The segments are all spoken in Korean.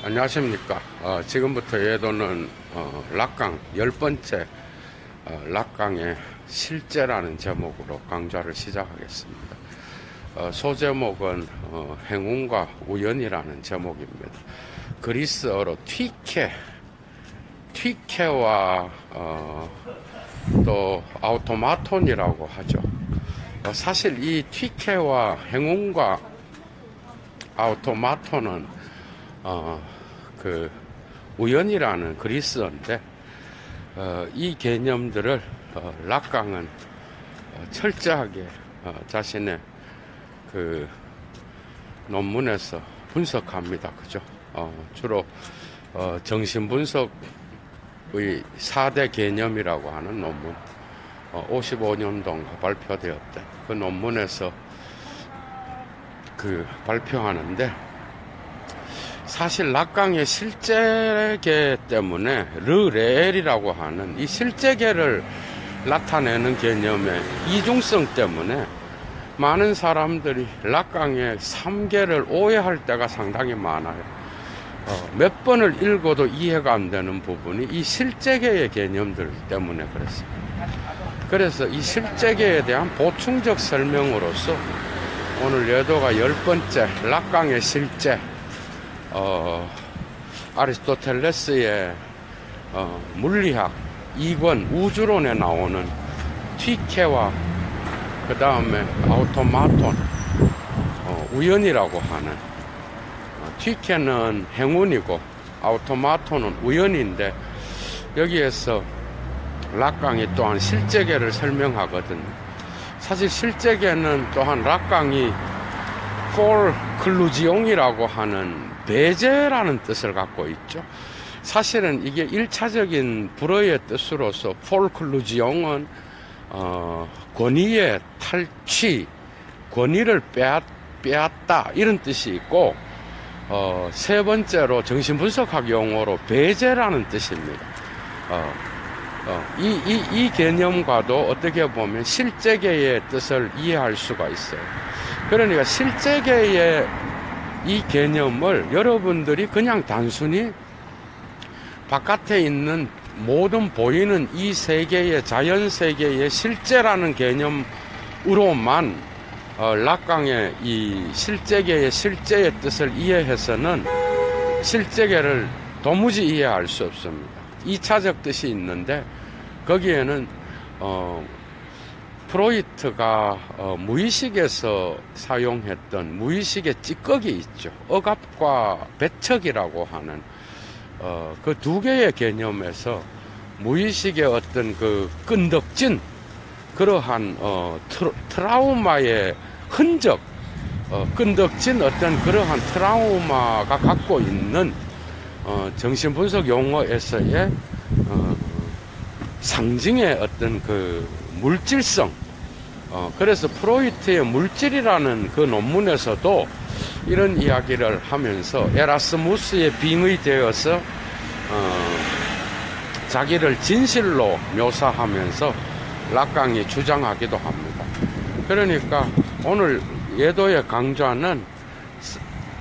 안녕하십니까. 지금부터 예도는 락강 10번째 락강의 실제라는 제목으로 강좌를 시작하겠습니다. 소제목은 행운과 우연이라는 제목입니다. 그리스어로 튀케와 또 아우토마톤이라고 하죠. 사실 이 튀케와 행운과 아우토마톤은 그 우연이라는 그리스어인데 이 개념들을 락강은 철저하게 자신의 그 논문에서 분석합니다. 그죠? 주로 정신분석의 4대 개념이라고 하는 논문 55년도인가 발표되었던 그 논문에서 그 발표하는데, 사실 락강의 실제계 때문에 르레엘이라고 하는 이 실제계를 나타내는 개념의 이중성 때문에 많은 사람들이 락강의 3계를 오해할 때가 상당히 많아요. 몇 번을 읽어도 이해가 안 되는 부분이 이 실제계의 개념들 때문에 그렇습니다. 그래서 이 실제계에 대한 보충적 설명으로서 오늘 예도가 10번째 락강의 실제, 아리스토텔레스의 물리학 2권 우주론에 나오는 튀케와 그 다음에 아우토마톤, 우연이라고 하는, 튀케는 행운이고 아우토마톤은 우연인데, 여기에서 락강이 또한 실제계를 설명하거든요. 사실 실제계는 또한 락강이 폴클루지옹이라고 하는 배제라는 뜻을 갖고 있죠. 사실은 이게 1차적인 불어의 뜻으로서 폴클루지옹은 권위의 탈취, 권위를 빼앗다 이런 뜻이 있고, 세 번째로 정신분석학 용어로 배제라는 뜻입니다. 이 개념과도 어떻게 보면 실제계의 뜻을 이해할 수가 있어요. 그러니까 실제계의 이 개념을 여러분들이 그냥 단순히 바깥에 있는 모든 보이는 이 세계의, 자연세계의 실제라는 개념으로만 락강의 이 실제계의 실제의 뜻을 이해해서는 실제계를 도무지 이해할 수 없습니다. 2차적 뜻이 있는데, 거기에는 프로이트가 무의식에서 사용했던 무의식의 찌꺼기 있죠. 억압과 배척이라고 하는 그 두 개의 개념에서 무의식의 어떤 그 끈덕진 그러한 트라우마의 흔적, 끈덕진 어떤 그러한 트라우마가 갖고 있는 정신분석 용어에서의 상징의 어떤 그 물질성, 그래서 프로이트의 물질이라는 그 논문에서도 이런 이야기를 하면서 에라스무스에 빙의되어서 자기를 진실로 묘사하면서 락강이 주장하기도 합니다. 그러니까 오늘 예도의 강좌는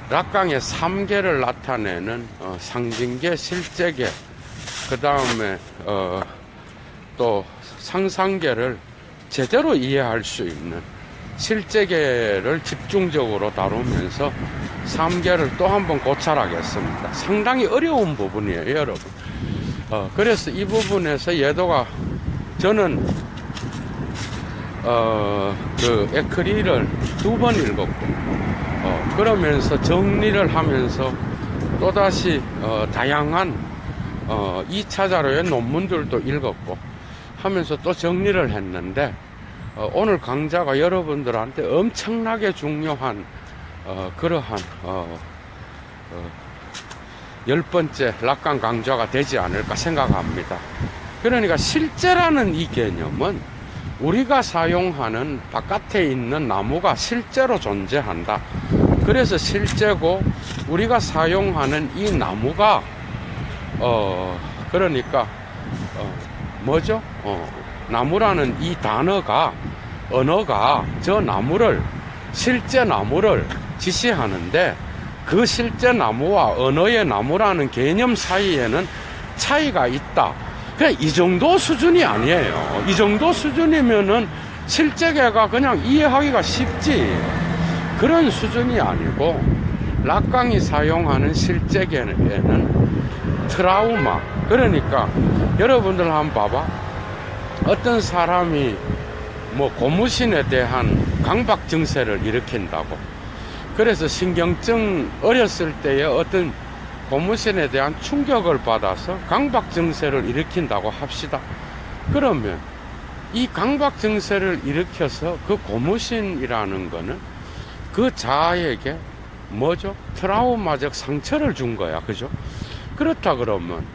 락강의 3계를 나타내는 상징계, 실제계, 그 다음에 또 상상계를 제대로 이해할 수 있는 실제계를 집중적으로 다루면서 3계를 또 한번 고찰하겠습니다. 상당히 어려운 부분이에요, 여러분. 그래서 이 부분에서 예도가, 저는 그 에크리를 2번 읽었고, 그러면서 정리를 하면서 또다시 다양한 2차 자료의 논문들도 읽었고 하면서 또 정리를 했는데, 오늘 강좌가 여러분들한테 엄청나게 중요한 그러한 10번째 락강 강좌가 되지 않을까 생각합니다. 그러니까 실제라는 이 개념은 우리가 사용하는 바깥에 있는 나무가 실제로 존재한다. 그래서 실제고, 우리가 사용하는 이 나무가 그러니까 뭐죠? 나무라는 이 단어가, 언어가 저 나무를, 실제 나무를 지시하는데, 그 실제 나무와 언어의 나무라는 개념 사이에는 차이가 있다. 그냥 이 정도 수준이 아니에요. 이 정도 수준이면은 실제계가 그냥 이해하기가 쉽지. 그런 수준이 아니고, 락강이 사용하는 실제계에는 트라우마. 그러니까 여러분들 한번 봐봐. 어떤 사람이 뭐 고무신에 대한 강박 증세를 일으킨다고. 그래서 신경증 어렸을 때에 어떤 고무신에 대한 충격을 받아서 강박 증세를 일으킨다고 합시다. 그러면 이 강박 증세를 일으켜서 그 고무신이라는 거는 그 자아에게 뭐죠? 트라우마적 상처를 준 거야. 그죠? 그렇다 그러면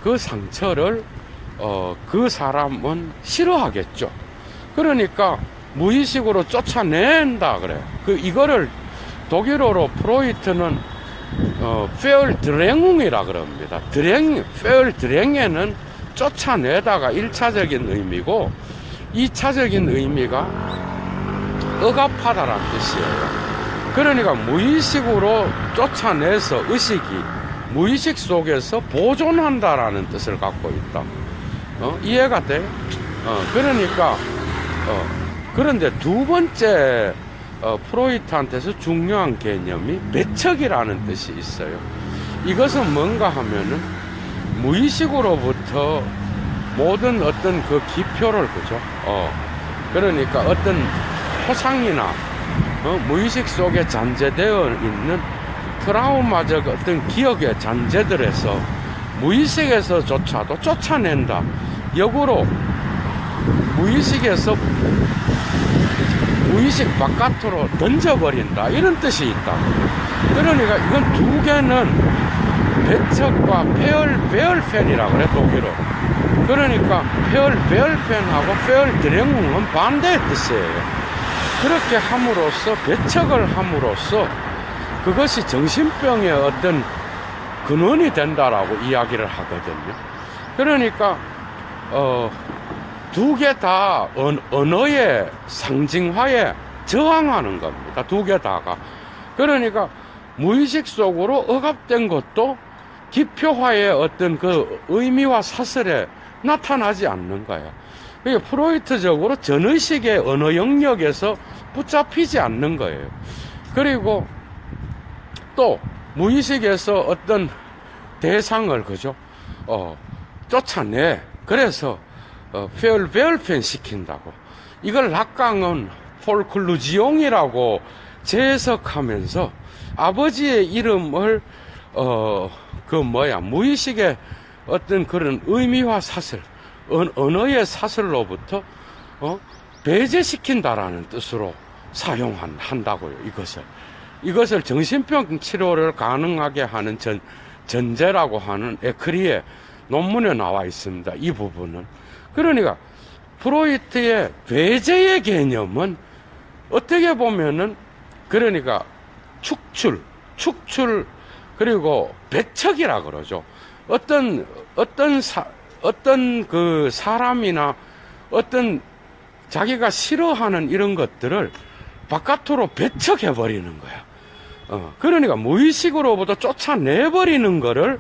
그 상처를 그 사람은 싫어하겠죠. 그러니까 무의식으로 쫓아낸다 그래요. 이거를 독일어로 프로이트는 페얼드랭웅이라 그럽니다. 페얼드랭에는 쫓아내다가 1차적인 의미고, 2차적인 의미가 억압하다라는 뜻이에요. 그러니까 무의식으로 쫓아내서 무의식 속에서 보존한다라는 뜻을 갖고 있다. 이해가 돼? 그러니까 그런데 두 번째 프로이트한테서 중요한 개념이 배척이라는 뜻이 있어요. 이것은 뭔가 하면은 무의식으로부터 모든 어떤 그 기표를, 그죠? 그러니까 어떤 포상이나 무의식 속에 잠재되어 있는 트라우마적 어떤 기억의 잔재들에서 무의식에서조차도 쫓아낸다. 역으로 무의식에서 무의식 바깥으로 던져버린다. 이런 뜻이 있다. 그러니까 이건 두 개는 배척과 페얼베얼펜이라고 그래, 독일어. 그러니까 페얼베얼펜하고 페얼드랭웅은 반대의 뜻이에요. 그렇게 함으로써, 배척을 함으로써 그것이 정신병의 어떤 근원이 된다라고 이야기를 하거든요. 그러니까 두 개 다 언어의 상징화에 저항하는 겁니다. 두 개 다가. 그러니까 무의식 속으로 억압된 것도 기표화의 어떤 그 의미와 사설에 나타나지 않는 거예요. 그러니까 프로이트적으로 전의식의 언어 영역에서 붙잡히지 않는 거예요. 그리고 또 무의식에서 어떤 대상을, 그죠? 쫓아내. 그래서 페얼베얼펜 시킨다고. 이걸 락강은 폴클루지옹이라고 재해석하면서 아버지의 이름을 무의식의 어떤 그런 의미와 사슬, 언어의 사슬로부터 배제시킨다라는 뜻으로 사용한다고요. 이것을 정신병 치료를 가능하게 하는 전제라고 하는 에크리의 논문에 나와 있습니다. 이 부분은. 그러니까 프로이트의 배제의 개념은 어떻게 보면은, 그러니까 축출 그리고 배척이라 그러죠. 어떤 그 사람이나 어떤 자기가 싫어하는 이런 것들을 바깥으로 배척해버리는 거야. 그러니까 무의식으로부터 쫓아내버리는 거를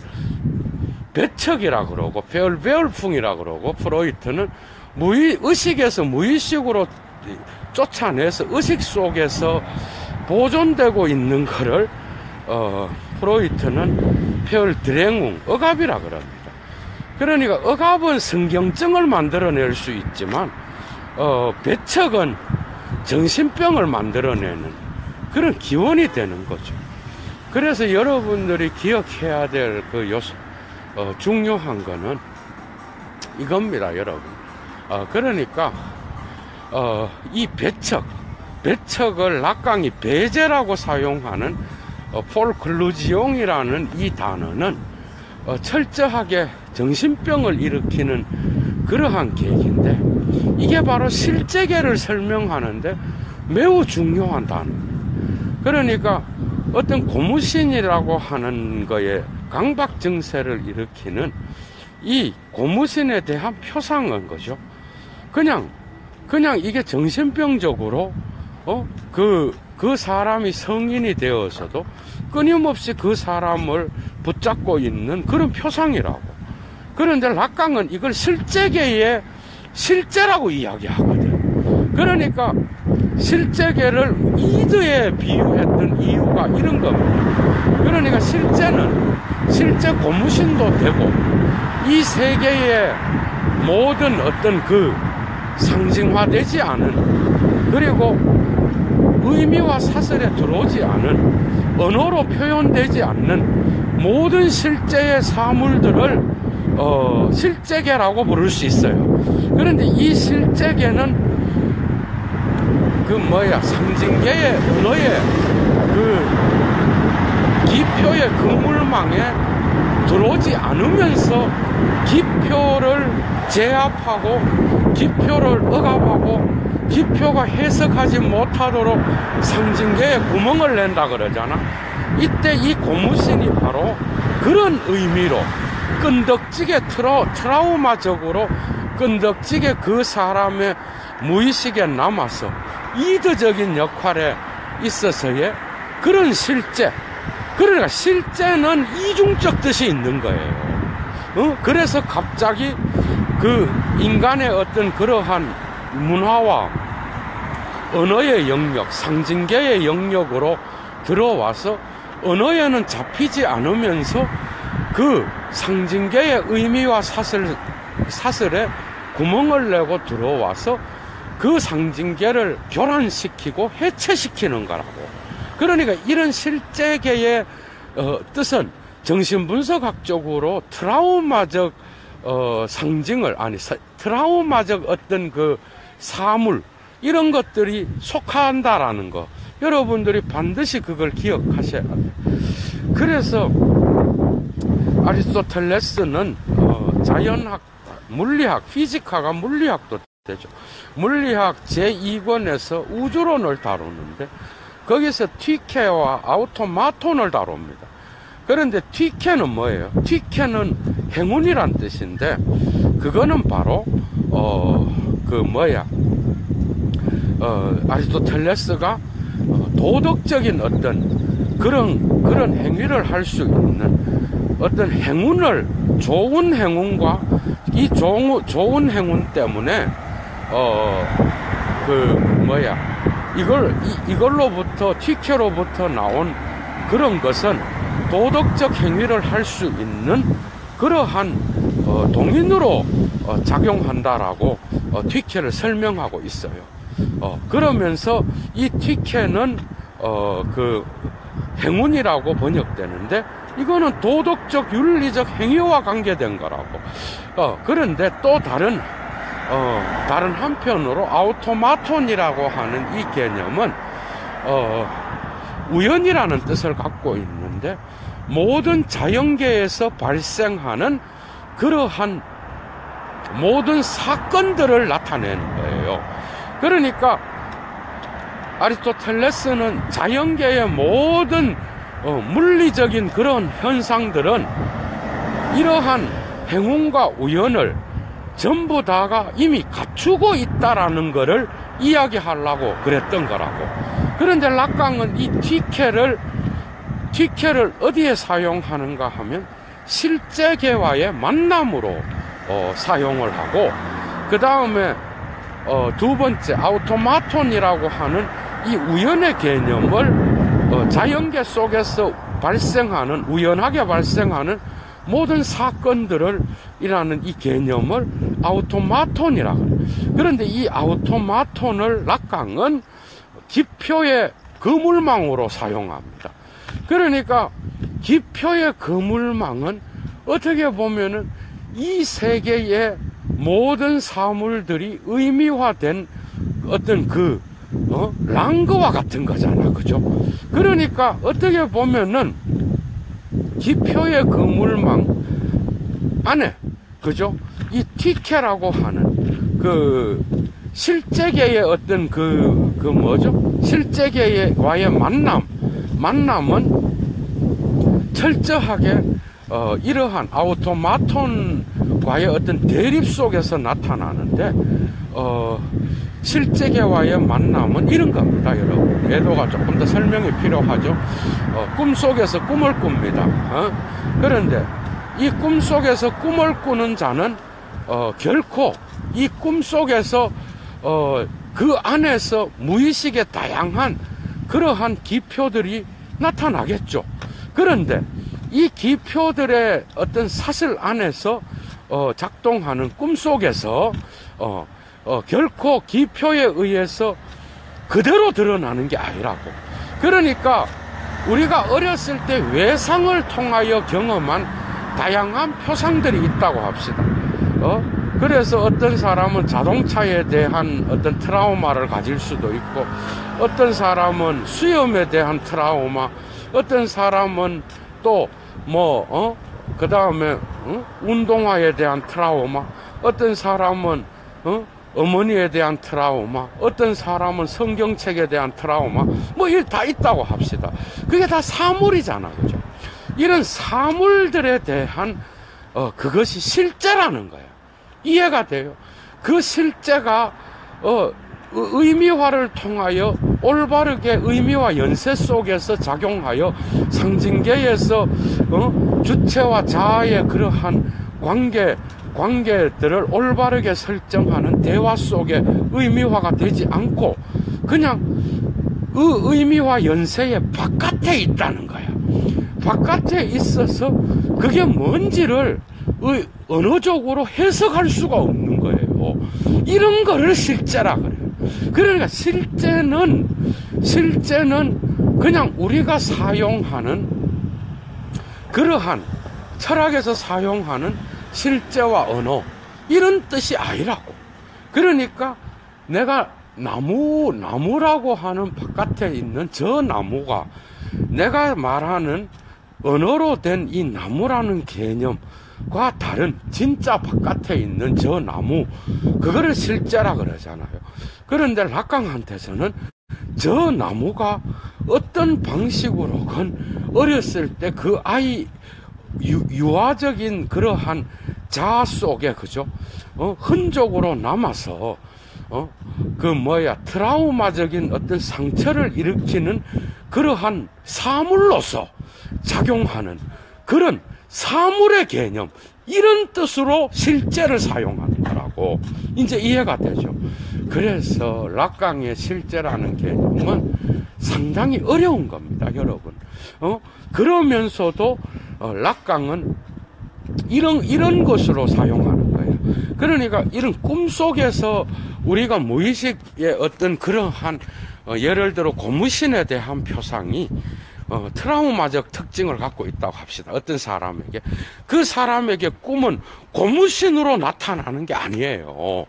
배척이라 그러고, 페얼베얼풍이라 그러고, 프로이트는 의식에서 무의식으로 쫓아내서 의식 속에서 보존되고 있는 거를 프로이트는 페얼드랭웅, 억압이라 그럽니다. 그러니까 억압은 성경증을 만들어낼 수 있지만 배척은 정신병을 만들어내는 그런 기원이 되는 거죠. 그래서 여러분들이 기억해야 될 그 요소, 중요한 거는 이겁니다, 여러분. 그러니까 이 배척을 락강이 배제라고 사용하는 폴클루지옹이라는 이 단어는 철저하게 정신병을 일으키는 그러한 계획인데, 이게 바로 실제계를 설명하는데 매우 중요한 단어입니다. 그러니까 어떤 고무신이라고 하는 거에 강박 증세를 일으키는 이 고무신에 대한 표상은 거죠. 그냥 이게 정신병적으로 그 사람이 성인이 되어서도 끊임없이 그 사람을 붙잡고 있는 그런 표상이라고. 그런데 락강은 이걸 실제계의 실제라고 이야기하거든. 그러니까 실제계를 이드에 비유했던 이유가 이런 겁니다. 그러니까 실제는 실제 고무신도 되고 이 세계의 모든 어떤 그 상징화되지 않은, 그리고 의미와 사설에 들어오지 않은, 언어로 표현되지 않는 모든 실제의 사물들을 실제계라고 부를 수 있어요. 그런데 이 실제계는 상징계의 언어의 기표의 그물망에 들어오지 않으면서 기표를 제압하고 기표를 억압하고 기표가 해석하지 못하도록 상징계에 구멍을 낸다 그러잖아. 이때 이 고무신이 바로 그런 의미로 끈덕지게 트라우마적으로 끈덕지게 그 사람의 무의식에 남아서 이드적인 역할에 있어서의 그런 실제. 그러니까 실제는 이중적 뜻이 있는 거예요. 그래서 갑자기 그 인간의 어떤 그러한 문화와 언어의 영역, 상징계의 영역으로 들어와서 언어에는 잡히지 않으면서 그 상징계의 의미와 사설에 구멍을 내고 들어와서 그 상징계를 교란시키고 해체시키는 거라고. 그러니까 이런 실제계의 뜻은 정신분석학적으로 트라우마적 상징을, 트라우마적 어떤 그 사물, 이런 것들이 속한다라는 거, 여러분들이 반드시 그걸 기억하셔야 돼요. 그래서 아리스토텔레스는 자연학, 물리학, 피지카가 물리학도 되죠. 물리학 제2권에서 우주론을 다루는데 거기서 티케와 아우토마톤을 다룹니다. 그런데 티케는 뭐예요? 티케는 행운이란 뜻인데 그거는 바로 아리스토텔레스가 도덕적인 어떤 그런 행위를 할 수 있는 어떤 행운을, 좋은 행운과 이 좋은 행운 때문에 이걸로부터 티케로부터 나온 그런 것은 도덕적 행위를 할 수 있는 그러한 동인으로 작용한다라고 티케를 설명하고 있어요. 그러면서 이 티케는 그 행운이라고 번역되는데 이거는 도덕적 윤리적 행위와 관계된 거라고. 그런데 또 다른 한편으로 아우토마톤이라고 하는 이 개념은 우연이라는 뜻을 갖고 있는데 모든 자연계에서 발생하는 그러한 모든 사건들을 나타내는 거예요. 그러니까 아리스토텔레스는 자연계의 모든 물리적인 그런 현상들은 이러한 행운과 우연을 전부 다가 이미 갖추고 있다라는 것을 이야기하려고 그랬던 거라고. 그런데 락강은 이 티케를 어디에 사용하는가 하면 실제계와의 만남으로 사용을 하고, 그 다음에 두 번째 아우토마톤이라고 하는 이 우연의 개념을 자연계 속에서 발생하는, 우연하게 발생하는 모든 사건들을 이라는 이 개념을 아우토마톤이라고 해요. 그런데 이 아우토마톤을 락강은 기표의 그물망으로 사용합니다. 그러니까 기표의 그물망은 어떻게 보면은 이 세계의 모든 사물들이 의미화된 어떤 랑그와 같은 거잖아. 그죠? 그러니까 어떻게 보면은 기표의 그물망 안에, 그죠? 이 티케라고 하는 실제계의 어떤 실제계와의 만남은 철저하게 이러한 아우토마톤과의 어떤 대립 속에서 나타나는데 실제계와의 만남은 이런 겁니다, 여러분. 예도가 조금 더 설명이 필요하죠. 꿈속에서 꿈을 꿉니다. 그런데 이 꿈속에서 꿈을 꾸는 자는 결코 이 꿈속에서 그 안에서 무의식의 다양한 그러한 기표들이 나타나겠죠. 그런데 이 기표들의 어떤 사슬 안에서 작동하는 꿈속에서 결코 기표에 의해서 그대로 드러나는 게 아니라고. 그러니까 우리가 어렸을 때 외상을 통하여 경험한 다양한 표상들이 있다고 합시다. 그래서 어떤 사람은 자동차에 대한 어떤 트라우마를 가질 수도 있고, 어떤 사람은 수염에 대한 트라우마, 어떤 사람은 또 그 다음에 운동화에 대한 트라우마, 어떤 사람은 어머니에 대한 트라우마, 어떤 사람은 성경책에 대한 트라우마, 이게 다 있다고 합시다. 그게 다 사물이잖아, 그죠? 이런 사물들에 대한 그것이 실제라는 거예요. 이해가 돼요? 그 실제가 의미화를 통하여 올바르게 의미와 연세 속에서 작용하여 상징계에서 주체와 자아의 그러한 관계들을 올바르게 설정하는 대화 속에 의미화가 되지 않고 그냥 그 의미와 연세의 바깥에 있다는 거야. 바깥에 있어서 그게 뭔지를 언어적으로 해석할 수가 없는 거예요. 이런 거를 실제라 그래요. 그러니까 실제는 그냥 우리가 사용하는 그러한 철학에서 사용하는 실제와 언어, 이런 뜻이 아니라고. 그러니까 내가 나무라고 하는 바깥에 있는 저 나무가 내가 말하는 언어로 된 이 나무라는 개념과 다른 진짜 바깥에 있는 저 나무, 그거를 실제라 그러잖아요. 그런데 락강한테서는 저 나무가 어떤 방식으로건 어렸을 때 그 아이 유아적인 그러한 자아 속에, 그죠? 흔적으로 남아서 트라우마적인 어떤 상처를 일으키는 그러한 사물로서 작용하는 그런 사물의 개념, 이런 뜻으로 실제를 사용하는 거라고 이제 이해가 되죠. 그래서 락강의 실제라는 개념은 상당히 어려운 겁니다, 여러분. 그러면서도 락강은 이런 것으로 사용하는 거예요. 그러니까 이런 꿈속에서 우리가 무의식의 어떤 그러한 예를 들어 고무신에 대한 표상이 트라우마적 특징을 갖고 있다고 합시다. 어떤 사람에게. 그 사람에게 꿈은 고무신으로 나타나는 게 아니에요.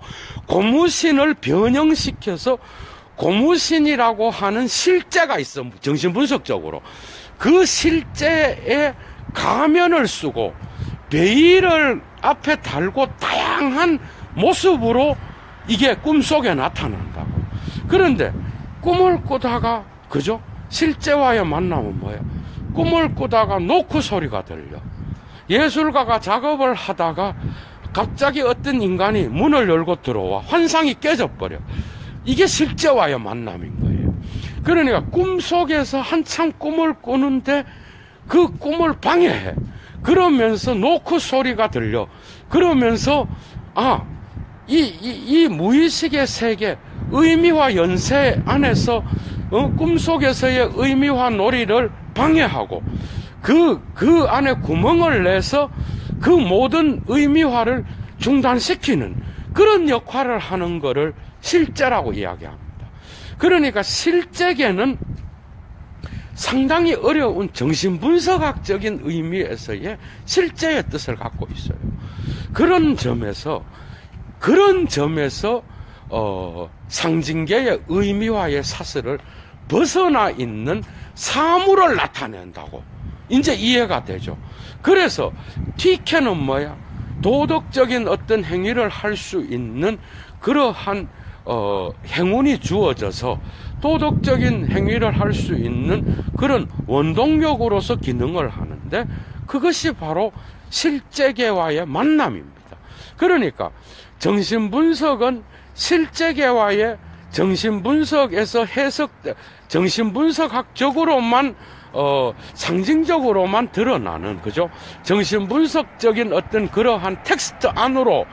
고무신을 변형시켜서 고무신이라고 하는 실제가 있어, 정신분석적으로. 그 실제에 가면을 쓰고 베일을 앞에 달고 다양한 모습으로 이게 꿈속에 나타난다고. 그런데 꿈을 꾸다가, 그죠? 실제와의 만남은 뭐예요? 꿈을 꾸다가 노크 소리가 들려. 예술가가 작업을 하다가 갑자기 어떤 인간이 문을 열고 들어와 환상이 깨져버려. 이게 실제와의 만남인 거예요. 그러니까 꿈속에서 한참 꿈을 꾸는데 그 꿈을 방해해. 그러면서 노크 소리가 들려. 그러면서 이 무의식의 세계, 의미와 연세 안에서 꿈속에서의 의미화 놀이를 방해하고 그 안에 구멍을 내서 그 모든 의미화를 중단시키는 그런 역할을 하는 것을 실제라고 이야기합니다. 그러니까 실제계는 상당히 어려운 정신분석학적인 의미에서의 실제의 뜻을 갖고 있어요. 그런 점에서 상징계의 의미화의 사슬을 벗어나 있는 사물을 나타낸다고 이제 이해가 되죠. 그래서 TK는 뭐야? 도덕적인 어떤 행위를 할 수 있는 그러한 행운이 주어져서 도덕적인 행위를 할 수 있는 그런 원동력으로서 기능을 하는데, 그것이 바로 실제계와의 만남입니다. 그러니까 정신분석은 실제계와의 정신분석에서 정신분석학적으로만 상징적으로만 드러나는, 그죠? 정신분석적인 어떤 그러한 텍스트 안으로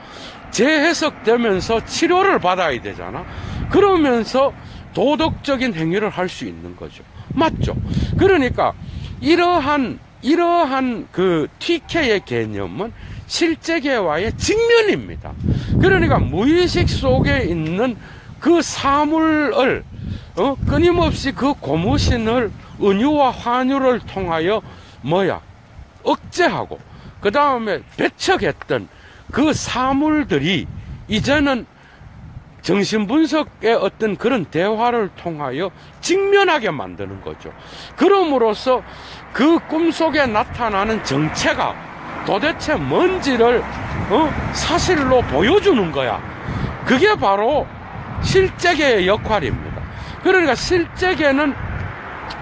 재해석되면서 치료를 받아야 되잖아. 그러면서 도덕적인 행위를 할 수 있는 거죠. 맞죠? 그러니까 이러한 그 TK의 개념은 실제계와의 직면입니다. 그러니까 무의식 속에 있는 그 사물을 끊임없이 그 고무신을 은유와 환유를 통하여 억제하고 그 다음에 배척했던 그 사물들이 이제는 정신분석의 어떤 그런 대화를 통하여 직면하게 만드는 거죠. 그럼으로써 그 꿈속에 나타나는 정체가 도대체 뭔지를 사실로 보여주는 거야. 그게 바로 실제계의 역할입니다. 그러니까 실제계는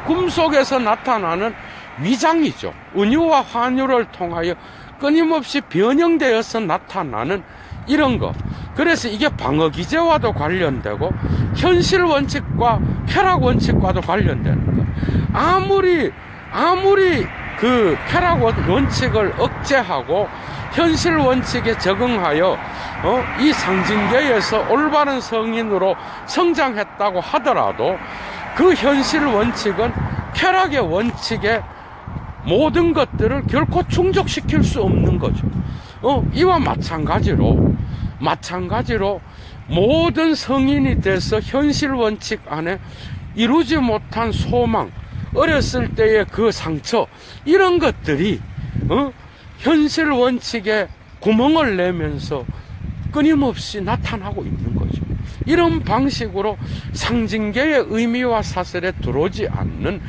꿈속에서 나타나는 위장이죠. 은유와 환유를 통하여 끊임없이 변형되어서 나타나는 이런 거. 그래서 이게 방어기제와도 관련되고 현실 원칙과 쾌락 원칙과도 관련되는 거. 아무리 그 쾌락 원칙을 억제하고 현실 원칙에 적응하여 이 상징계에서 올바른 성인으로 성장했다고 하더라도 그 현실 원칙은 쾌락의 원칙에 모든 것들을 결코 충족시킬 수 없는 거죠. 이와 마찬가지로 모든 성인이 돼서 현실 원칙 안에 이루지 못한 소망, 어렸을 때의 그 상처, 이런 것들이 현실 원칙에 구멍을 내면서 끊임없이 나타나고 있는 거죠. 이런 방식으로 상징계의 의미와 사설에 들어오지 않는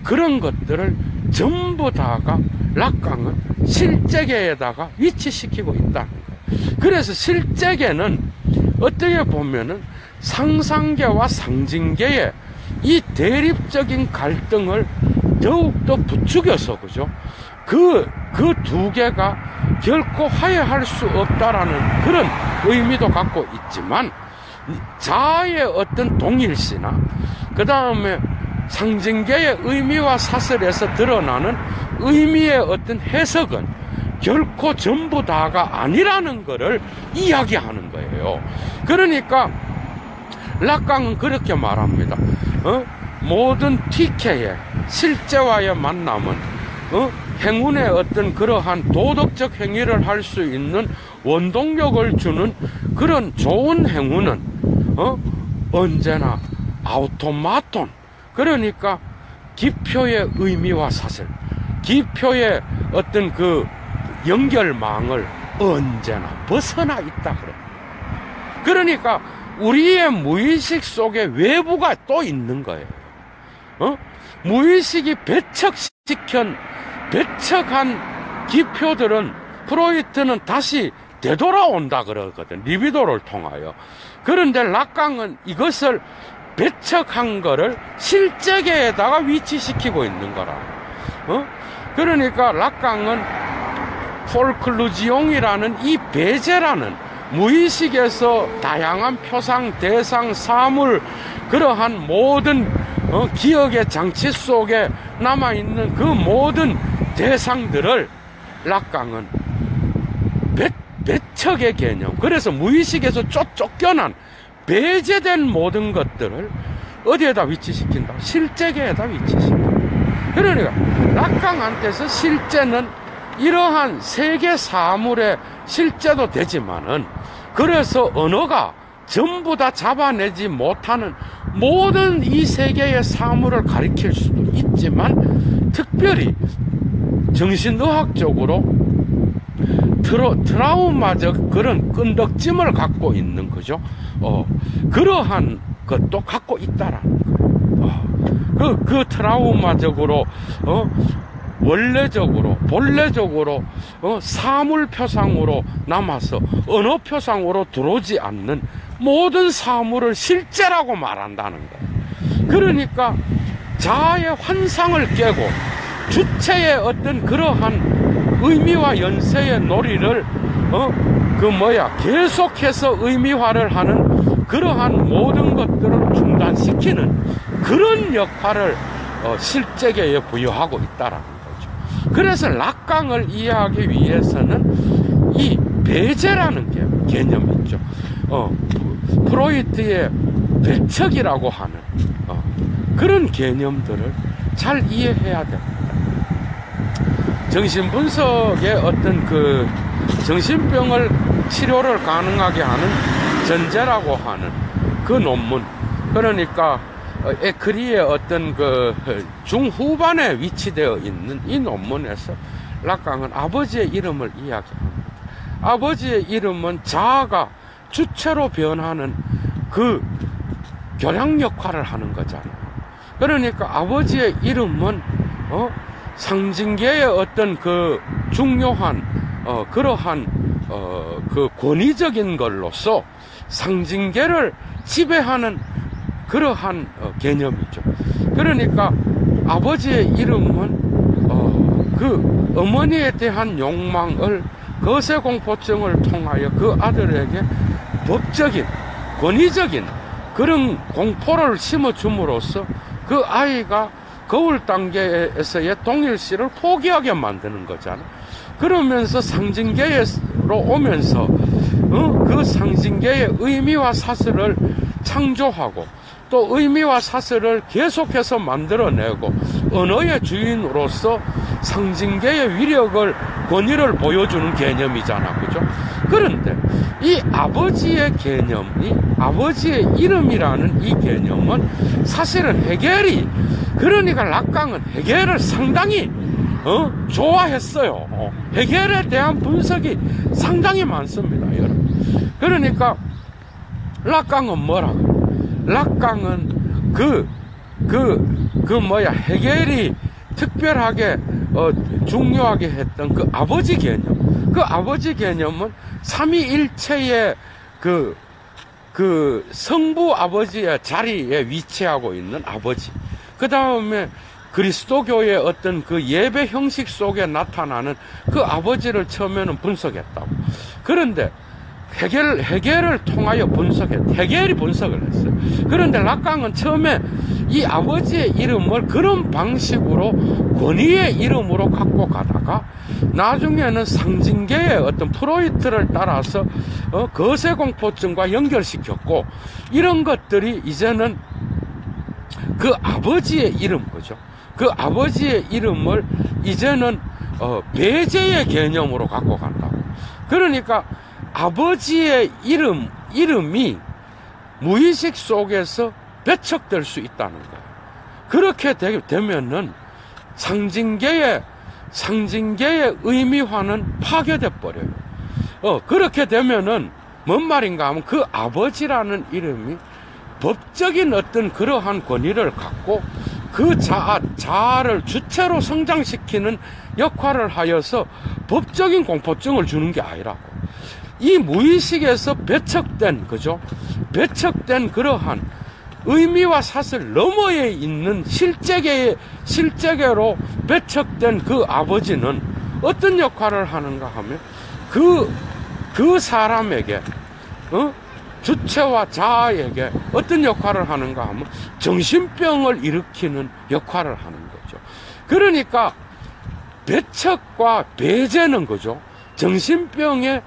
그런 것들을 전부 다가 락강은 실제계에다가 위치시키고 있다는 거예요. 그래서 실제계는 어떻게 보면은 상상계와 상징계의 이 대립적인 갈등을 더욱더 부추겨서, 그죠? 그 두 개가 결코 화해할 수 없다라는 그런 의미도 갖고 있지만, 자아의 어떤 동일시나 그 다음에 상징계의 의미와 사설에서 드러나는 의미의 어떤 해석은 결코 전부 다가 아니라는 것을 이야기하는 거예요. 그러니까 락강은 그렇게 말합니다. 모든 TK의 실제와의 만남은 행운의 어떤 그러한 도덕적 행위를 할 수 있는 원동력을 주는 그런 좋은 행운은 언제나 아우토마톤, 그러니까 기표의 의미와 사슬, 기표의 어떤 그 연결망을 언제나 벗어나 있다 그래. 그러니까 우리의 무의식 속에 외부가 또 있는 거예요. 무의식이 배척한 기표들은 프로이트는 다시 되돌아온다 그러거든. 리비도를 통하여. 그런데 락강은 이것을 배척한 거를 실제계에다가 위치시키고 있는 거라. 그러니까 락강은 폴클루지옹이라는 이 배제라는 무의식에서 다양한 표상, 대상, 사물, 그러한 모든 기억의 장치 속에 남아있는 그 모든 대상들을 락강은 배척의 개념, 그래서 무의식에서 쫓겨난 배제된 모든 것들을 어디에다 위치시킨다? 실제계에다 위치시킨다. 그러니까 락강한테서 실제는 이러한 세계 사물의 실제도 되지만은, 그래서 언어가 전부 다 잡아내지 못하는 모든 이 세계의 사물을 가리킬 수도 있지만, 특별히 정신의학적으로 트라우마적 그런 끈덕짐을 갖고 있는 거죠. 그러한 것도 갖고 있다라는 거예요. 그 트라우마적으로 본래적으로 사물 표상으로 남아서 언어 표상으로 들어오지 않는 모든 사물을 실제라고 말한다는 거예요. 그러니까 자아의 환상을 깨고 주체의 어떤 그러한 의미와 연세의 놀이를 계속해서 의미화를 하는 그러한 모든 것들을 중단시키는 그런 역할을 실제계에 부여하고 있다라는 거죠. 그래서 락강을 이해하기 위해서는 이 배제라는 개념이 있죠. 프로이트의 배척이라고 하는 그런 개념들을 잘 이해해야 됩니다. 정신분석의 어떤 그 정신병을 치료를 가능하게 하는 전제라고 하는 그 논문, 그러니까 에크리의 어떤 그 중후반에 위치되어 있는 이 논문에서 락강은 아버지의 이름을 이야기합니다. 아버지의 이름은 자아가 주체로 변하는 그 교량 역할을 하는 거잖아요. 그러니까 아버지의 이름은 상징계의 어떤 그 중요한 그러한 그 권위적인 걸로서 상징계를 지배하는 그러한 개념이죠. 그러니까 아버지의 이름은 그 어머니에 대한 욕망을 거세공포증을 통하여 그 아들에게 법적인 권위적인 그런 공포를 심어줌으로써 그 아이가 거울 단계에서의 동일시를 포기하게 만드는 거잖아. 그러면서 상징계로 오면서 그 상징계의 의미와 사슬을 창조하고 또 의미와 사슬을 계속해서 만들어내고 언어의 주인으로서 상징계의 위력을 권위를 보여주는 개념이잖아, 그죠? 그런데 이 아버지의 개념이 아버지의 이름이라는 이 개념은 사실은 헤겔이, 그러니까 락강은 헤겔을 상당히 좋아했어요. 헤겔에 대한 분석이 상당히 많습니다, 여러분. 그러니까 락강은 뭐라고? 락강은 헤겔이 특별하게 중요하게 했던 그 아버지 개념, 그 아버지 개념은 삼위일체의 그 성부 아버지의 자리에 위치하고 있는 아버지, 그 다음에 그리스도교의 어떤 그 예배 형식 속에 나타나는 그 아버지를 처음에는 분석했다고. 그런데 헤겔을 통하여 헤겔이 분석을 했어요. 그런데 락강은 처음에 이 아버지의 이름을 그런 방식으로 권위의 이름으로 갖고 가다가 나중에는 상징계의 어떤 프로이트를 따라서 거세공포증과 연결시켰고, 이런 것들이 이제는 그 아버지의 이름, 그죠? 그 아버지의 이름을 이제는 배제의 개념으로 갖고 간다고. 그러니까 아버지의 이름이 무의식 속에서 배척될 수 있다는 거예요. 그렇게 되면은 상징계의 의미화는 파괴돼 버려요. 그렇게 되면은 뭔 말인가 하면 그 아버지라는 이름이 법적인 어떤 그러한 권위를 갖고 그 자아를 주체로 성장시키는 역할을 하여서 법적인 공포증을 주는 게 아니라고. 이 무의식에서 배척된, 그죠? 배척된 그러한 의미와 사슬 너머에 있는 실제계로 배척된 그 아버지는 어떤 역할을 하는가 하면 그 사람에게, 주체와 자아에게 어떤 역할을 하는가 하면 정신병을 일으키는 역할을 하는 거죠. 그러니까 배척과 배제는, 그죠? 정신병의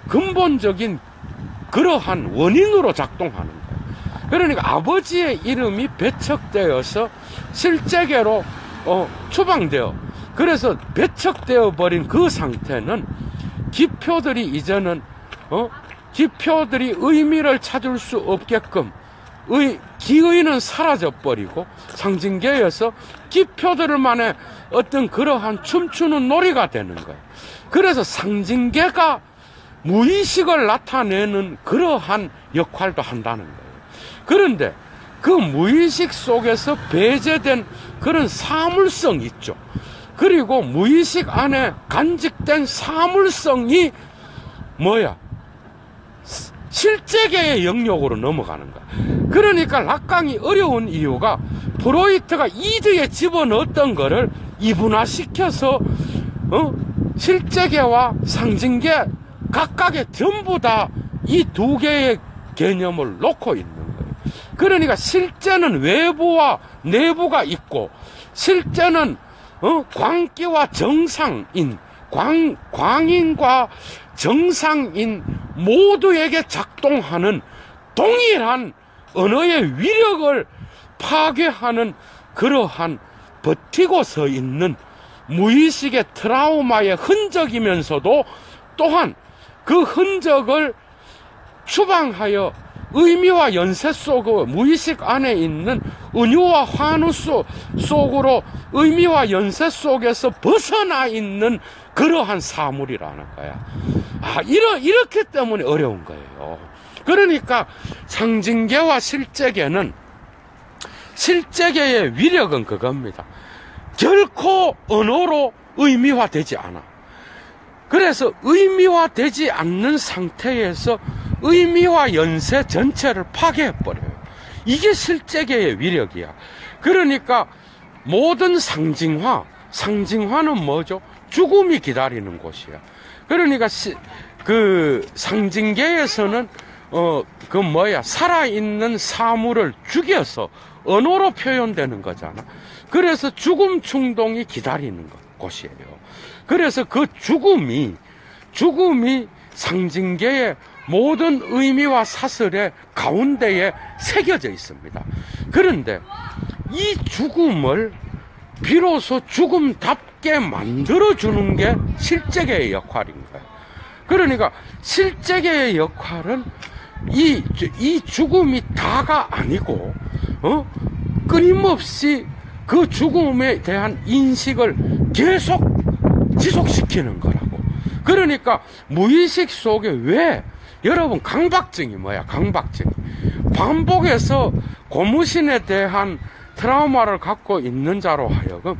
근본적인 그러한 원인으로 작동하는 거예요. 그러니까 아버지의 이름이 배척되어서 실제계로 추방되어, 그래서 배척되어 버린 그 상태는 기표들이 이제는 기표들이 의미를 찾을 수 없게끔 기의는 사라져버리고 상징계에서 기표들만의 어떤 그러한 춤추는 놀이가 되는 거예요. 그래서 상징계가 무의식을 나타내는 그러한 역할도 한다는 거예요. 그런데 그 무의식 속에서 배제된 그런 사물성이 있죠. 그리고 무의식 안에 간직된 사물성이 뭐야? 실제계의 영역으로 넘어가는 거야. 그러니까 락강이 어려운 이유가 프로이트가 이드에 집어넣었던 거를 이분화시켜서 실제계와 상징계 각각의 전부 다 이 두 개의 개념을 놓고 있는 거예요. 그러니까 실제는 외부와 내부가 있고, 실제는 광기와 정상인, 광인과 정상인 모두에게 작동하는 동일한 언어의 위력을 파괴하는 그러한 버티고 서 있는 무의식의 트라우마의 흔적이면서도 또한 그 흔적을 추방하여 의미와 연세 속의 무의식 안에 있는 은유와 환우 속으로 의미와 연세 속에서 벗어나 있는 그러한 사물이라는 거야. 이렇기 때문에 어려운 거예요. 그러니까 상징계와 실제계는, 실제계의 위력은 그겁니다. 결코 언어로 의미화되지 않아. 그래서 의미화되지 않는 상태에서 의미와 연세 전체를 파괴해버려요. 이게 실제계의 위력이야. 그러니까 모든 상징화는 뭐죠? 죽음이 기다리는 곳이야. 그러니까 그 상징계에서는 살아있는 사물을 죽여서 언어로 표현되는 거잖아. 그래서 죽음 충동이 기다리는 곳이에요. 그래서 그 죽음이 상징계의 모든 의미와 사슬의 가운데에 새겨져 있습니다. 그런데 이 죽음을 비로소 죽음답게 만들어주는 게 실제계의 역할인 거예요. 그러니까 실제계의 역할은 이 죽음이 다가 아니고, 끊임없이 그 죽음에 대한 인식을 계속 지속시키는 거라고. 그러니까 무의식 속에 왜, 여러분 강박증이 뭐야? 강박증. 반복해서 고무신에 대한 트라우마를 갖고 있는 자로 하여금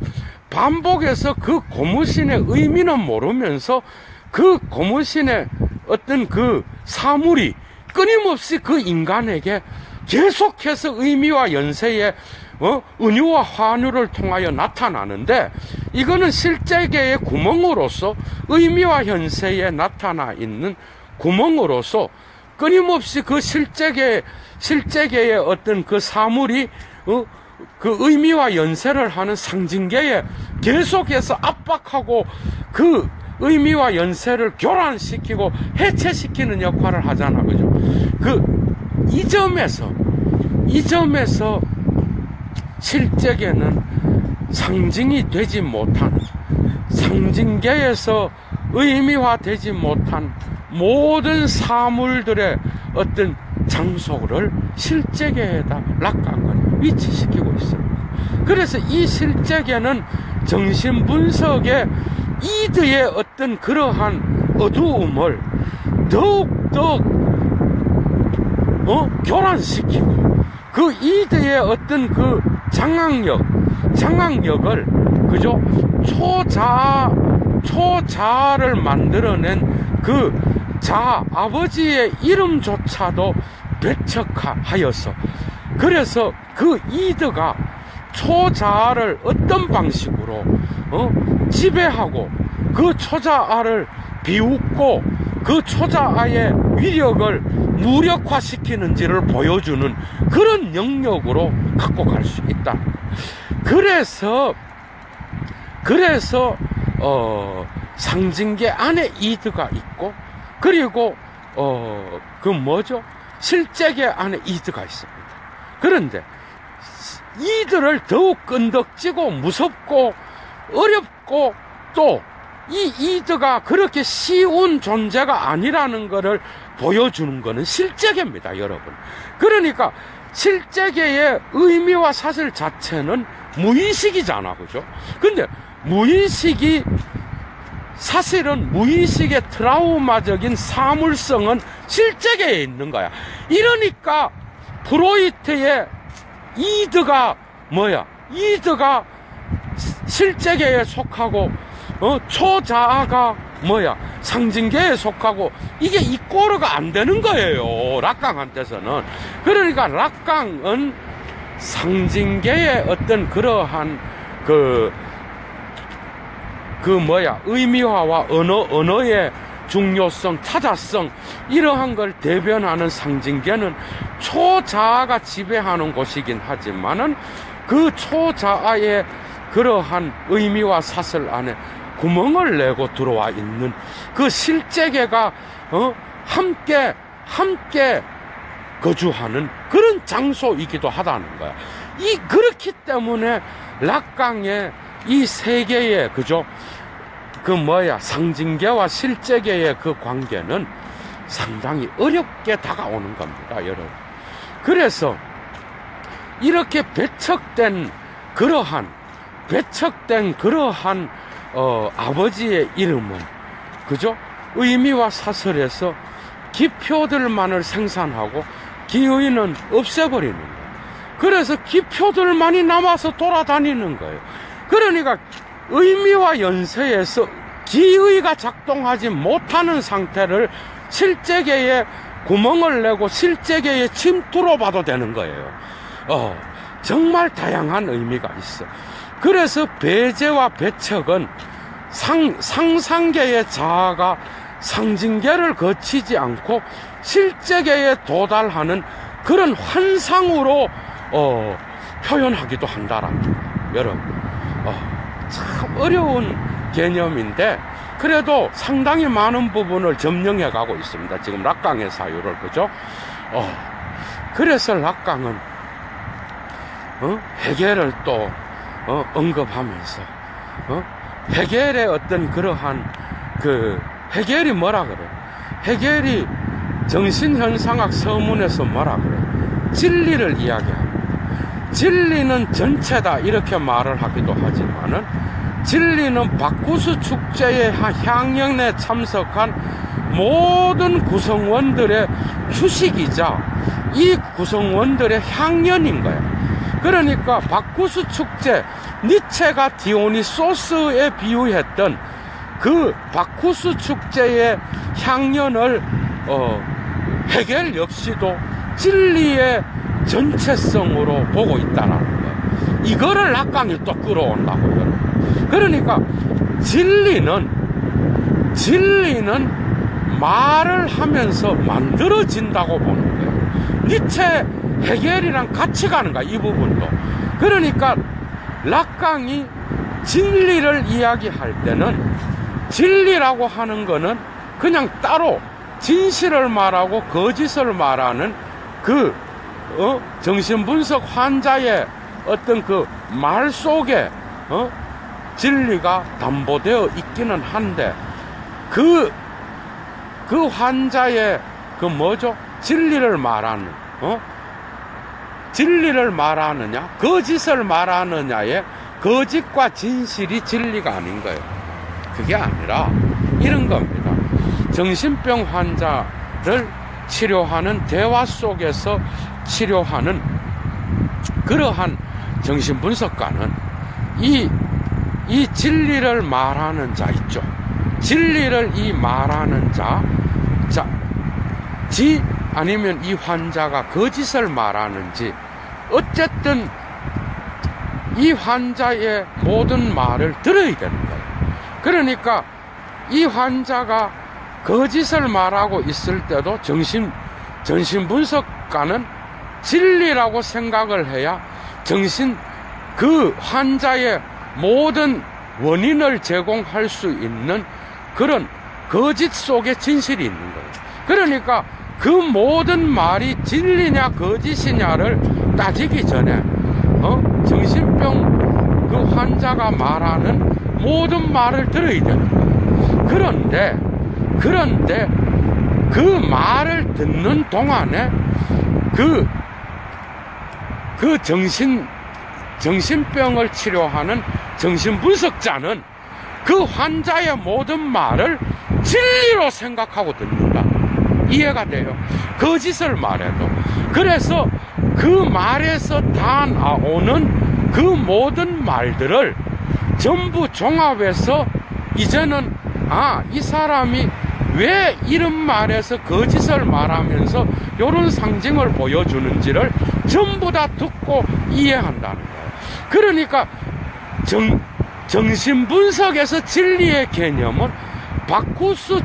반복해서 그 고무신의 의미는 모르면서 그 고무신의 어떤 그 사물이 끊임없이 그 인간에게 계속해서 의미와 연세의 은유와 환유를 통하여 나타나는데, 이거는 실제계의 구멍으로서 의미와 현세에 나타나 있는 구멍으로서 끊임없이 그 실제계의 어떤 그 사물이 그 의미와 연세를 하는 상징계에 계속해서 압박하고 그 의미와 연세를 교란시키고 해체시키는 역할을 하잖아. 그죠? 이 점에서 실제계는 상징이 되지 못한, 상징계에서 의미화되지 못한 모든 사물들의 어떤 장소를 실제계에다 락강을 위치시키고 있습니다. 그래서 이 실제계는 정신분석의 이드의 어떤 그러한 어두움을 더욱더 교란시키고, 그 이드의 어떤 그 장악력을, 그죠? 초자를 만들어낸 그 아버지의 이름조차도 배척하여서, 그래서 그 이드가 초자를 어떤 방식으로 지배하고 그 초자아를 비웃고 그 초자아의 위력을 무력화시키는지를 보여주는 그런 영역으로 갖고 갈 수 있다. 그래서 상징계 안에 이드가 있고, 그리고 실제계 안에 이드가 있습니다. 그런데 이들을 더욱 끈덕지고 무섭고 어렵고, 또 이 이드가 그렇게 쉬운 존재가 아니라는 것을 보여주는 것은 실제계입니다, 여러분. 그러니까 실제계의 의미와 사실 자체는 무의식이잖아, 그죠? 근데 무의식이, 사실은 무의식의 트라우마적인 사물성은 실제계에 있는 거야. 이러니까 프로이트의 이드가 뭐야? 이드가 실제계에 속하고 초자아가 뭐야? 상징계에 속하고, 이게 이꼬르가 안 되는 거예요, 락강한테서는. 그러니까 락강은 상징계의 어떤 그러한 의미화와 언어의 중요성, 타자성 이러한 걸 대변하는 상징계는 초자아가 지배하는 곳이긴 하지만은 그 초자아의 그러한 의미와 사슬 안에 구멍을 내고 들어와 있는 그 실제계가 함께 거주하는 그런 장소이기도 하다는 거야. 그렇기 때문에 락강의 이 세 개의 그죠? 상징계와 실제계의 그 관계는 상당히 어렵게 다가오는 겁니다, 여러분. 그래서 이렇게 배척된 그러한 아버지의 이름은 그죠? 의미와 사설에서 기표들만을 생산하고 기의는 없애버리는 거예요. 그래서 기표들만이 남아서 돌아다니는 거예요. 그러니까 의미와 연세에서 기의가 작동하지 못하는 상태를 실제계에 구멍을 내고 실제계에 침투로 봐도 되는 거예요. 정말 다양한 의미가 있어. 그래서 배제와 배척은 상상계의 자아가 상징계를 거치지 않고 실제계에 도달하는 그런 환상으로 표현하기도 한다라는 거예요. 여러분, 참 어려운 개념인데 그래도 상당히 많은 부분을 점령해 가고 있습니다. 지금 락강의 사유를, 그죠? 그래서 락강은 헤겔을 또 언급하면서 헤겔의 어떤 그러한 헤겔이 뭐라 그래? 헤겔이 정신현상학 서문에서 뭐라 그래? 진리를 이야기합니다. 진리는 전체다 이렇게 말을 하기도 하지만은 진리는 바쿠스 축제의 향연에 참석한 모든 구성원들의 휴식이자 이 구성원들의 향연인 거야. 그러니까 바쿠스 축제, 니체가 디오니소스에 비유했던 그 바쿠스 축제의 향연을 헤겔 역시도 진리의 전체성으로 보고 있다는 거예요. 이거를 락강이 또 끌어온다고요. 그러니까 진리는 말을 하면서 만들어진다고 보는 거예요. 니체, 헤겔이랑 같이 가는 거야, 이 부분도. 그러니까 락강이 진리를 이야기할 때는 진리라고 하는 거는 그냥 따로 진실을 말하고 거짓을 말하는 정신분석 환자의 어떤 그 말 속에 진리가 담보되어 있기는 한데 그 환자의 진리를 말하느냐 거짓을 말하느냐의 거짓과 진실이 진리가 아닌 거예요. 그게 아니라 이런 겁니다. 정신병 환자를 치료하는 대화 속에서 치료하는 그러한 정신분석가는 이 진리를 말하는 자 있죠. 진리를 말하는 아니면 이 환자가 거짓을 말하는지 어쨌든 이 환자의 모든 말을 들어야 되는 거예요. 그러니까 이 환자가 거짓을 말하고 있을 때도 정신분석가는 진리라고 생각을 해야 그 환자의 모든 원인을 제공할 수 있는 그런 거짓 속에 진실이 있는 거예요. 그러니까 그 모든 말이 진리냐 거짓이냐를 따지기 전에 정신병 그 환자가 말하는 모든 말을 들어야 되는 거예요. 그런데 그 말을 듣는 동안에 그 정신병을 치료하는 정신분석자는 그 환자의 모든 말을 진리로 생각하고 듣는다. 이해가 돼요? 거짓을 말해도. 그래서 그 말에서 다 나오는 그 모든 말들을 전부 종합해서 이제는 이 사람이 왜 이런 말에서 거짓을 말하면서 이런 상징을 보여주는지를 전부 다 듣고 이해한다는 거예요. 그러니까 정신분석에서 진리의 개념은 바쿠스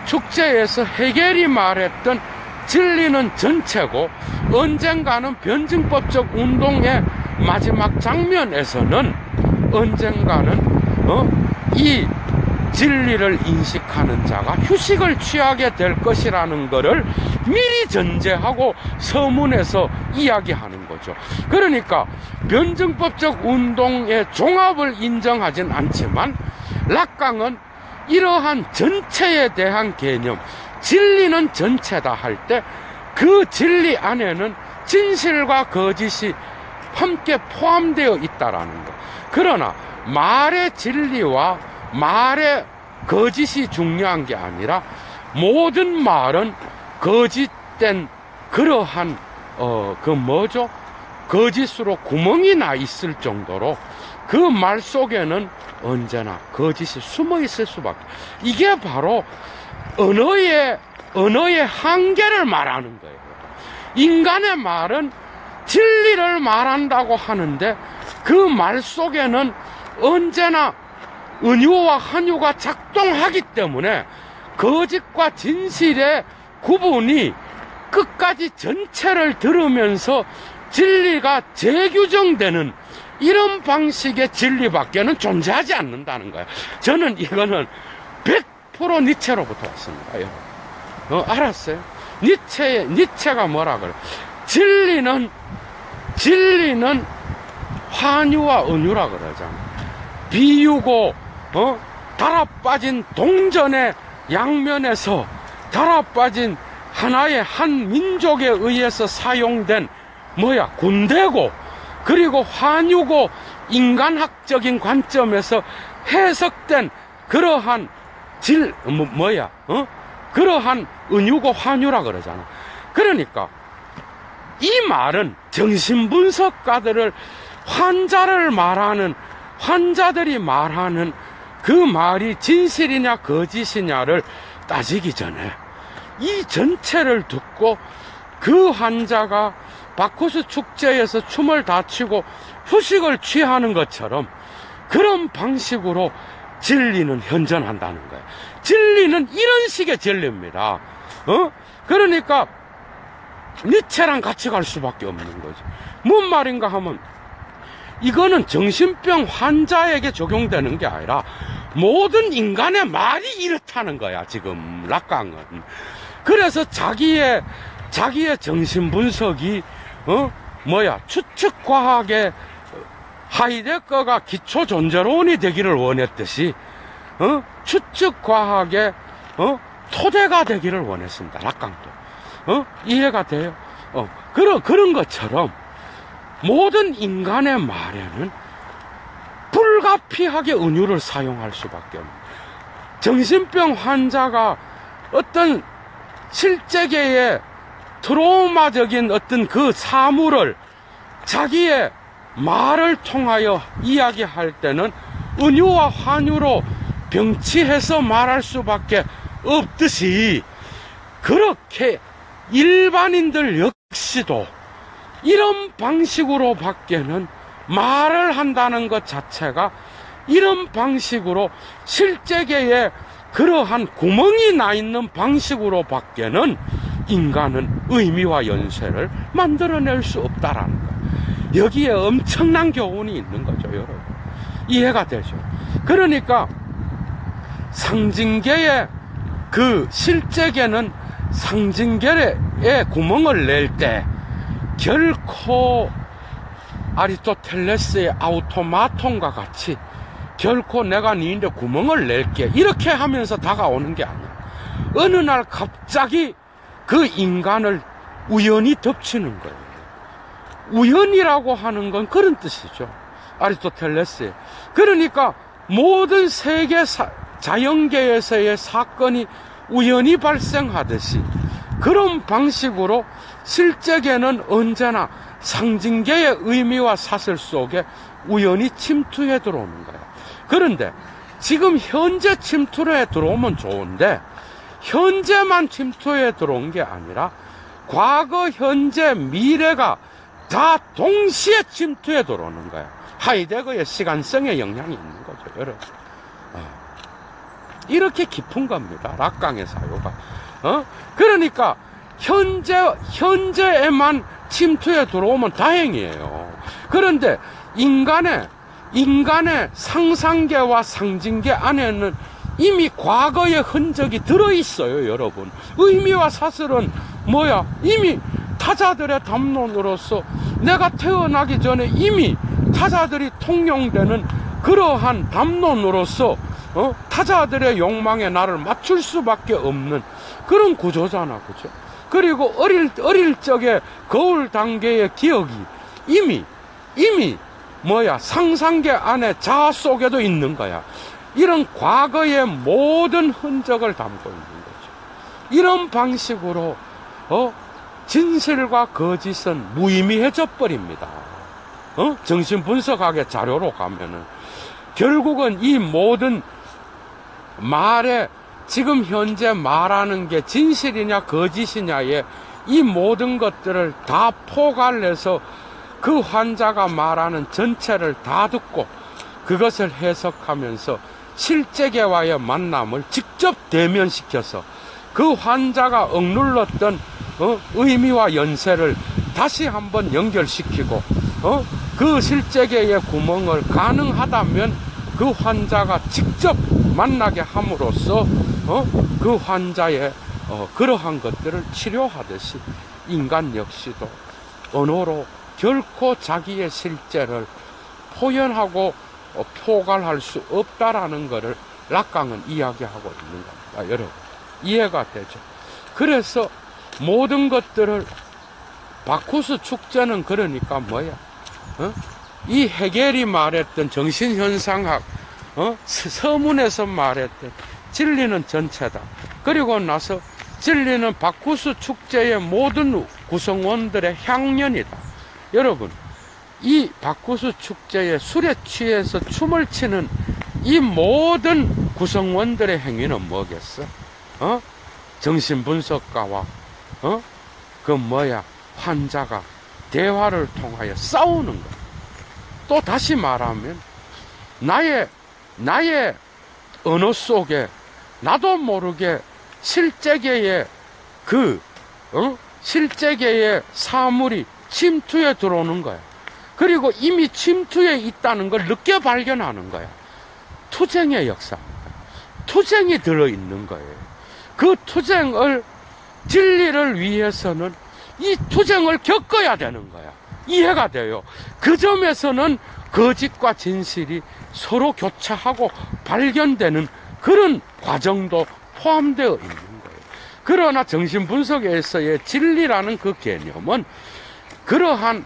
축제에서 헤겔이 말했던 진리는 전체고, 언젠가는 변증법적 운동의 마지막 장면에서는 언젠가는 이 진리를 인식하는 자가 휴식을 취하게 될 것이라는 것을 미리 전제하고 서문에서 이야기하는 거죠. 그러니까 변증법적 운동의 종합을 인정하진 않지만 락강은 이러한 전체에 대한 개념, 진리는 전체다 할 때 그 진리 안에는 진실과 거짓이 함께 포함되어 있다라는 것. 그러나 말의 진리와 말의 거짓이 중요한 게 아니라 모든 말은 거짓된 그러한 거짓으로 구멍이 나 있을 정도로 그 말 속에는 언제나 거짓이 숨어 있을 수밖에. 이게 바로 언어의 한계를 말하는 거예요. 인간의 말은 진리를 말한다고 하는데 그 말 속에는 언제나 은유와 한유가 작동하기 때문에 거짓과 진실의 구분이 끝까지 전체를 들으면서 진리가 재규정되는 이런 방식의 진리밖에는 존재하지 않는다는 거예요. 저는 이거는 100% 니체로부터 왔습니다. 알았어요? 니체가 뭐라 그래요? 진리는 환유와 은유라 그러잖아요. 비유고 달아빠진 동전의 양면에서 달아빠진 하나의 한 민족에 의해서 사용된 군대고, 그리고 환유고 인간학적인 관점에서 해석된 그러한 그러한 은유고 환유라 그러잖아. 그러니까 이 말은 정신분석가들을 환자들이 말하는 그 말이 진실이냐 거짓이냐를 따지기 전에 이 전체를 듣고 그 환자가 바쿠스 축제에서 춤을 다 추고 휴식을 취하는 것처럼 그런 방식으로 진리는 현존한다는 거예요. 진리는 이런 식의 진리입니다. 그러니까 니체랑 같이 갈 수밖에 없는 거죠. 뭔 말인가 하면 이거는 정신병 환자에게 적용되는 게 아니라 모든 인간의 말이 이렇다는 거야, 지금 락강은. 그래서 자기의 정신분석이 추측과학의 하이데거가 기초존재론이 되기를 원했듯이 추측과학의 토대가 되기를 원했습니다. 락강도. 이해가 돼요? 그런 것처럼 모든 인간의 말에는 불가피하게 은유를 사용할 수밖에 없는, 정신병 환자가 어떤 실제계의 트라우마적인 어떤 그 사물을 자기의 말을 통하여 이야기할 때는 은유와 환유로 병치해서 말할 수밖에 없듯이, 그렇게 일반인들 역시도 이런 방식으로 밖에는 말을 한다는 것 자체가 이런 방식으로 실제계에 그러한 구멍이 나 있는 방식으로 밖에는 인간은 의미와 연쇄를 만들어낼 수 없다라는 거예요. 여기에 엄청난 교훈이 있는 거죠, 여러분. 이해가 되죠? 그러니까 상징계의 그 실제계는 상징계에 구멍을 낼 때 결코 아리스토텔레스의 아우토마톤과 같이 결코 내가 니인데 구멍을 낼게 이렇게 하면서 다가오는 게 아니야. 어느 날 갑자기 그 인간을 우연히 덮치는 거예요. 우연이라고 하는 건 그런 뜻이죠, 아리스토텔레스의. 그러니까 모든 세계 자연계에서의 사건이 우연히 발생하듯이 그런 방식으로 실제계는 언제나 상징계의 의미와 사슬 속에 우연히 침투해 들어오는 거예요. 그런데 지금 현재 침투해 들어오면 좋은데 현재만 침투해 들어온 게 아니라 과거, 현재, 미래가 다 동시에 침투해 들어오는 거예요. 하이데거의 시간성에 영향이 있는 거죠, 여러분. 이렇게 깊은 겁니다. 락강의 사유가. 그러니까 현재에만 침투에 들어오면 다행이에요. 그런데 인간의 상상계와 상징계 안에는 이미 과거의 흔적이 들어있어요, 여러분. 의미와 사슬은 뭐야? 이미 타자들의 담론으로서 내가 태어나기 전에 이미 타자들이 통용되는 그러한 담론으로서 타자들의 욕망에 나를 맞출 수밖에 없는 그런 구조잖아, 그죠? 그리고 어릴 적에 거울 단계의 기억이 이미 뭐야? 상상계 안에 자아 속에도 있는 거야. 이런 과거의 모든 흔적을 담고 있는 거죠. 이런 방식으로 진실과 거짓은 무의미해져 버립니다. 정신분석학의 자료로 가면은 결국은 이 모든 말에 지금 현재 말하는 게 진실이냐 거짓이냐에 이 모든 것들을 다 포괄해서 그 환자가 말하는 전체를 다 듣고 그것을 해석하면서 실제계와의 만남을 직접 대면시켜서 그 환자가 억눌렀던 의미와 연세를 다시 한번 연결시키고 그 실제계의 구멍을 가능하다면 그 환자가 직접 만나게 함으로써 그 환자의 그러한 것들을 치료하듯이 인간 역시도 언어로 결코 자기의 실제를 표현하고 포괄할 수 없다라는 것을 락강은 이야기하고 있는 겁니다. 여러분, 이해가 되죠? 그래서 모든 것들을 바쿠스 축제는 그러니까 뭐야? 이 헤겔이 말했던 정신현상학, 서문에서 말했던 진리는 전체다. 그리고 나서 진리는 바쿠스 축제의 모든 구성원들의 향연이다. 여러분, 이 바쿠스 축제에 술에 취해서 춤을 추는 이 모든 구성원들의 행위는 뭐겠어? 정신분석가와 그 뭐야? 환자가 대화를 통하여 싸우는 것. 또 다시 말하면 나의 언어 속에 나도 모르게 실제계의 실제계의 사물이 침투에 들어오는 거야. 그리고 이미 침투에 있다는 걸 늦게 발견하는 거야. 투쟁의 역사입니다. 투쟁이 들어있는 거예요. 그 투쟁을, 진리를 위해서는 이 투쟁을 겪어야 되는 거야. 이해가 돼요. 그 점에서는 거짓과 진실이 서로 교차하고 발견되는 그런 과정도 포함되어 있는 거예요. 그러나 정신분석에서의 진리라는 그 개념은 그러한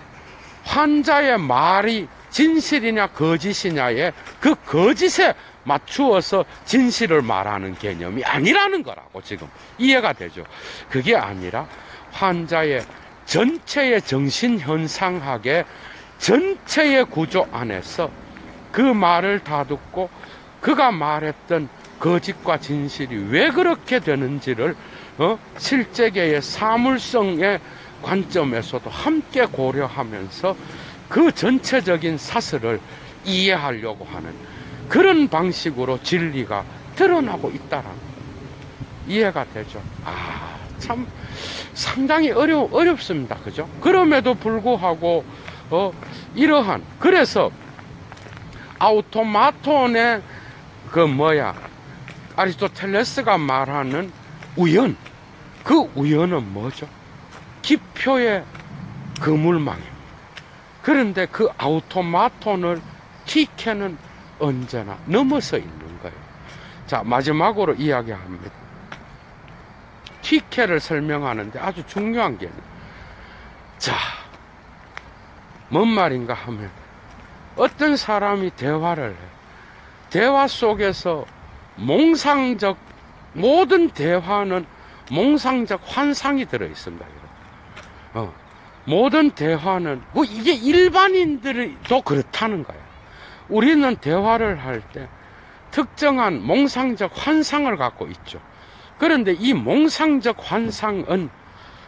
환자의 말이 진실이냐 거짓이냐에 그 거짓에 맞추어서 진실을 말하는 개념이 아니라는 거라고 지금 이해가 되죠. 그게 아니라 환자의 전체의 정신현상학의 전체의 구조 안에서 그 말을 다 듣고 그가 말했던 거짓과 진실이 왜 그렇게 되는지를 실제계의 사물성의 관점에서도 함께 고려하면서 그 전체적인 사슬을 이해하려고 하는 그런 방식으로 진리가 드러나고 있다라는 거예요. 이해가 되죠? 참 상당히 어렵습니다. 그죠? 그럼에도 불구하고 이러한, 그래서 아우토마톤의 아리스토텔레스가 말하는 우연, 그 우연은 뭐죠? 기표의 그물망입니다. 그런데 그 아우토마톤을 티케는 언제나 넘어서 있는 거예요. 자, 마지막으로 이야기합니다. 티케를 설명하는데 아주 중요한 게, 자, 뭔 말인가 하면 어떤 사람이 대화를 해. 대화 속에서 모든 대화는 몽상적 환상이 들어있습니다. 모든 대화는, 이게 일반인들도 그렇다는 거야. 우리는 대화를 할 때 특정한 몽상적 환상을 갖고 있죠. 그런데 이 몽상적 환상은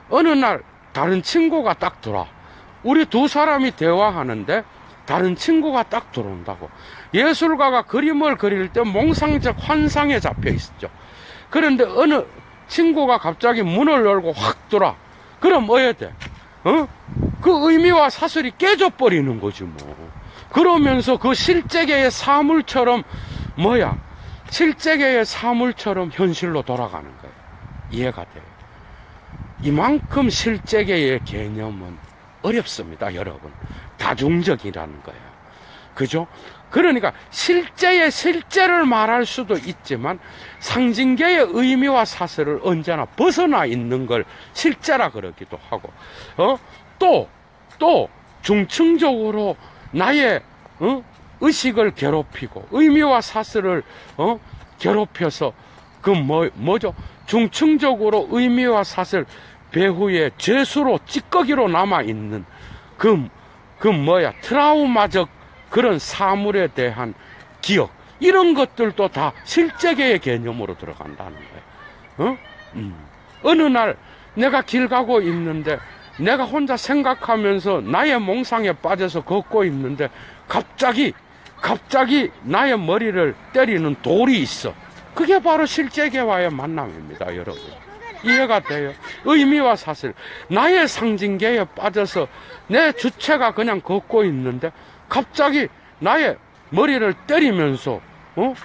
어느 날 다른 친구가 딱 들어와. 우리 두 사람이 대화하는데 다른 친구가 딱 들어온다고. 예술가가 그림을 그릴 때 몽상적 환상에 잡혀 있었죠. 그런데 어느 친구가 갑자기 문을 열고 확 들어와. 그럼 어야 돼? 그 의미와 사슬이 깨져버리는 거지 뭐. 그러면서 그 실제계의 사물처럼 실제계의 사물처럼 현실로 돌아가는 거예요. 이해가 돼요? 이만큼 실제계의 개념은 어렵습니다, 여러분. 다중적이라는 거예요. 그죠? 그러니까 실제의 실제를 말할 수도 있지만 상징계의 의미와 사슬을 언제나 벗어나 있는 걸 실제라 그러기도 하고, 또 중층적으로 나의 의식을 괴롭히고 의미와 사슬을 괴롭혀서 뭐죠? 중층적으로 의미와 사슬 배후에 죄수로 찌꺼기로 남아있는 트라우마적 그런 사물에 대한 기억, 이런 것들도 다 실제계의 개념으로 들어간다는 거예요. 어느 날 내가 길 가고 있는데 내가 혼자 생각하면서 나의 몽상에 빠져서 걷고 있는데 갑자기 나의 머리를 때리는 돌이 있어. 그게 바로 실제계와의 만남입니다, 여러분. 이해가 돼요? 의미와 사슬. 나의 상징계에 빠져서 내 주체가 그냥 걷고 있는데 갑자기 나의 머리를 때리면서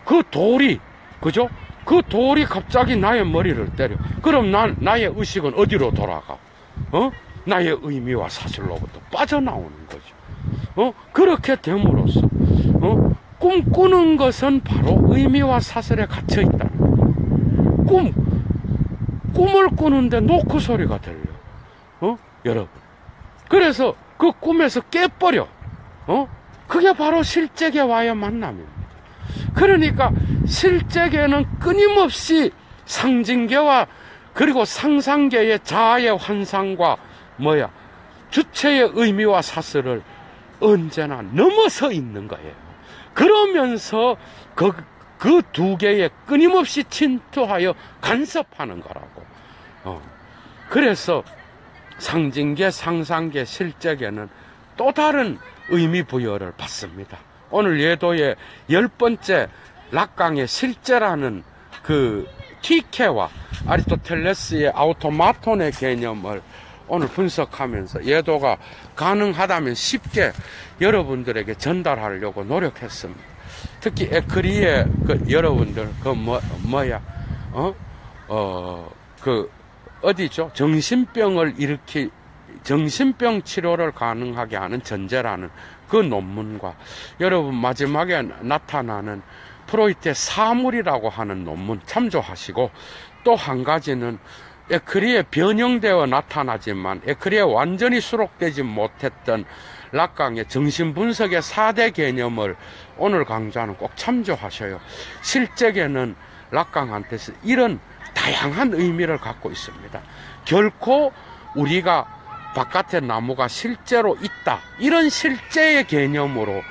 그 돌이, 그죠? 그 돌이 갑자기 나의 머리를 때려. 그럼 나의 의식은 어디로 돌아가? 나의 의미와 사실로부터 빠져나오는 거죠. 그렇게 됨으로써 꿈꾸는 것은 바로 의미와 사슬에 갇혀 있다는 거예요. 꿈을 꾸는데 노크 소리가 들려. 여러분. 그래서 그 꿈에서 깨버려. 그게 바로 실제계와의 만남입니다. 그러니까 실제계는 끊임없이 상징계와 그리고 상상계의 자아의 환상과 주체의 의미와 사슬을 언제나 넘어서 있는 거예요. 그러면서 그 두 개에 끊임없이 침투하여 간섭하는 거라고. 그래서 상징계, 상상계, 실제계는 또 다른 의미 부여를 받습니다. 오늘 예도의 10번째 락강의 실제라는 그 티케와 아리스토텔레스의 아우토마톤의 개념을 오늘 분석하면서 예도가 가능하다면 쉽게 여러분들에게 전달하려고 노력했습니다. 특히 에크리의 여러분들 어디죠? 정신병 치료를 가능하게 하는 전제라는 그 논문과 여러분 마지막에 나타나는 프로이트의 사물이라고 하는 논문 참조하시고, 또 한 가지는 에크리에 변형되어 나타나지만 에크리에 완전히 수록되지 못했던 락강의 정신분석의 4대 개념을 오늘 강좌는 꼭 참조하셔요. 실제계는 락강한테서 이런 다양한 의미를 갖고 있습니다. 결코 우리가 바깥의 나무가 실제로 있다, 이런 실제의 개념으로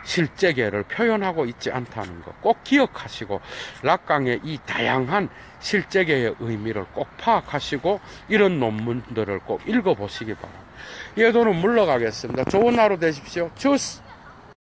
실제계를 표현하고 있지 않다는 것 꼭 기억하시고, 락강의 이 다양한 실제계의 의미를 꼭 파악하시고 이런 논문들을 꼭 읽어보시기 바랍니다. 예도는 물러가겠습니다. 좋은 하루 되십시오. 주스!